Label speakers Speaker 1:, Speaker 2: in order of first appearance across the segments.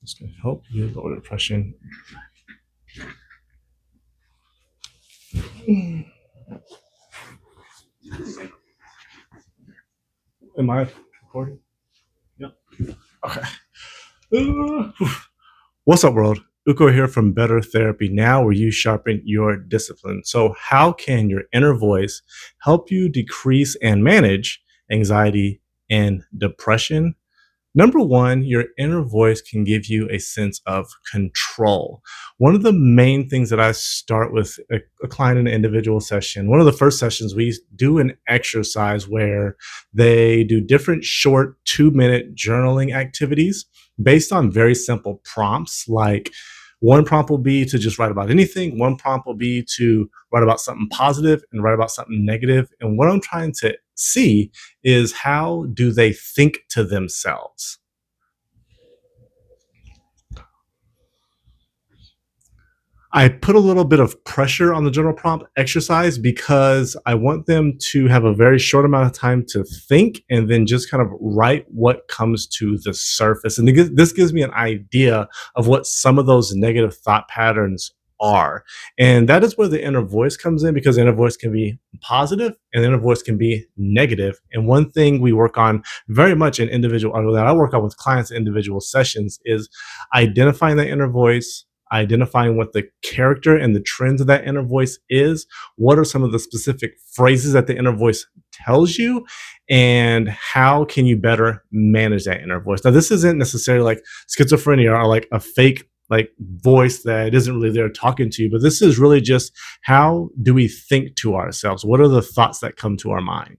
Speaker 1: It's going to help you lower depression. Am I recording? Yep. Okay. What's up, world? Uko here from Better Therapy Now, where you sharpen your discipline. So, how can your inner voice help you decrease and manage anxiety and depression? Number one, your inner voice can give you a sense of control. One of the main things that I start with a client in an individual session, one of the first sessions, we do an exercise where they do different short 2 minute journaling activities based on very simple prompts. Like one prompt will be to just write about anything, one prompt will be to write about something positive and write about something negative. And what I'm trying to see is how do they think to themselves? I put a little bit of pressure on the general prompt exercise because I want them to have a very short amount of time to think and then just kind of write what comes to the surface. And this gives me an idea of what some of those negative thought patterns are. And that is where the inner voice comes in, because the inner voice can be positive and the inner voice can be negative. And one thing we work on very much in individual, or that I work on with clients in individual sessions, is identifying the inner voice, identifying what the character and the trends of that inner voice is. What are some of the specific phrases that the inner voice tells you, and how can you better manage that inner voice? Now, this isn't necessarily like schizophrenia or like a fake like voice that isn't really there talking to you, but this is really just how do we think to ourselves? What are the thoughts that come to our mind?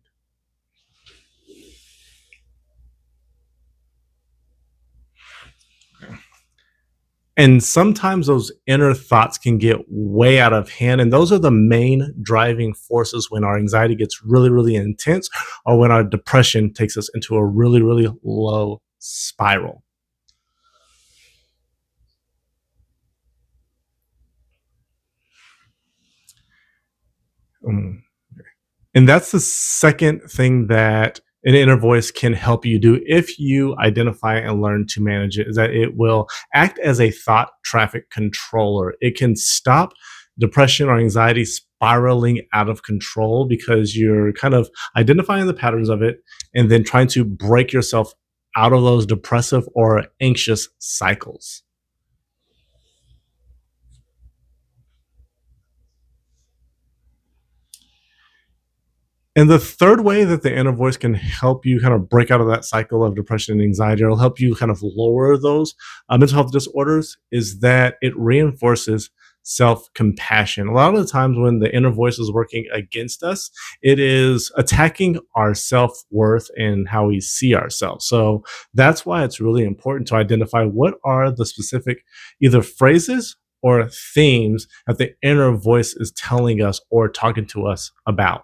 Speaker 1: And sometimes those inner thoughts can get way out of hand. And those are the main driving forces when our anxiety gets really, really intense, or when our depression takes us into a really, really low spiral. Mm. And that's the second thing that an inner voice can help you do if you identify and learn to manage it, is that it will act as a thought traffic controller. It can stop depression or anxiety spiraling out of control because you're kind of identifying the patterns of it and then trying to break yourself out of those depressive or anxious cycles. And the third way that the inner voice can help you kind of break out of that cycle of depression and anxiety, or help you kind of lower those mental health disorders, is that it reinforces self compassion. A lot of the times when the inner voice is working against us, it is attacking our self worth and how we see ourselves. So that's why it's really important to identify what are the specific either phrases or themes that the inner voice is telling us or talking to us about.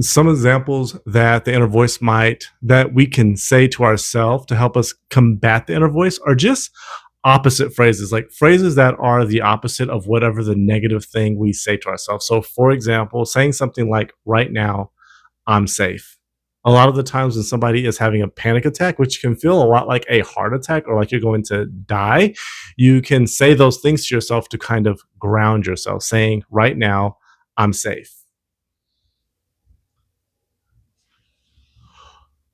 Speaker 1: Some examples that the inner voice might, that we can say to ourselves to help us combat the inner voice, are just opposite phrases, like phrases that are the opposite of whatever the negative thing we say to ourselves. So for example, saying something like, right now I'm safe. A lot of the times when somebody is having a panic attack, which can feel a lot like a heart attack or like you're going to die, you can say those things to yourself to kind of ground yourself, saying, right now I'm safe.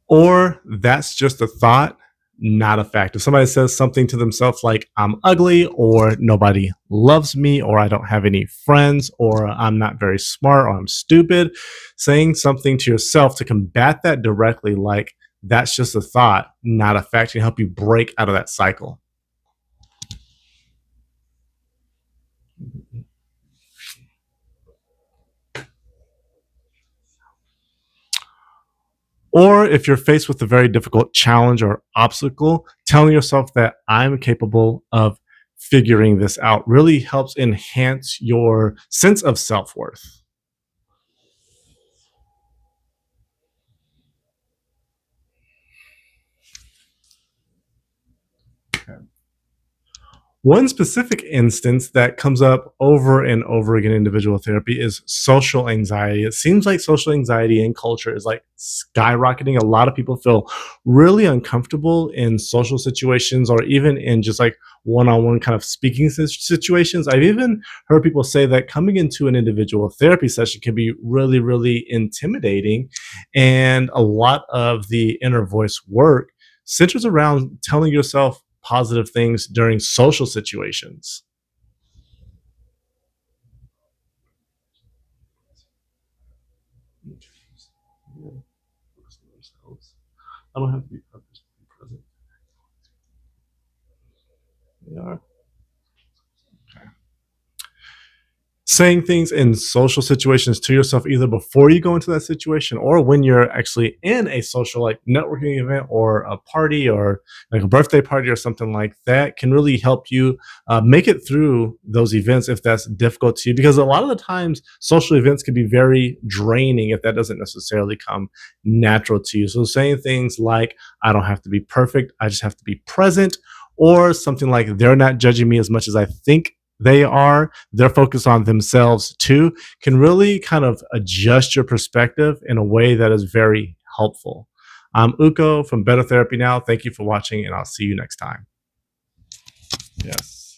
Speaker 1: Or that's just a thought, not a fact. If somebody says something to themselves like, I'm ugly, or nobody loves me, or I don't have any friends, or I'm not very smart, or I'm stupid, saying something to yourself to combat that directly, like, that's just a thought, not a fact, can help you break out of that cycle. Or if you're faced with a very difficult challenge or obstacle, telling yourself that I'm capable of figuring this out really helps enhance your sense of self worth. One specific instance that comes up over and over again in individual therapy is social anxiety. It seems like social anxiety in culture is like skyrocketing. A lot of people feel really uncomfortable in social situations or even in just like one on one kind of speaking situations. I've even heard people say that coming into an individual therapy session can be really, really intimidating. And a lot of the inner voice work centers around telling yourself positive things during social situations. I don't have to be present. They are. Saying things in social situations to yourself either before you go into that situation or when you're actually in a social like networking event or a party or like a birthday party or something like that can really help you make it through those events if that's difficult to you, because a lot of the times social events can be very draining if that doesn't necessarily come natural to you. So saying things like, I don't have to be perfect, I just have to be present, or something like, they're not judging me as much as I think they are, they're focused on themselves too, can really kind of adjust your perspective in a way that is very helpful. I'm Uko from Better Therapy Now. Thank you for watching, and I'll see you next time. Yes.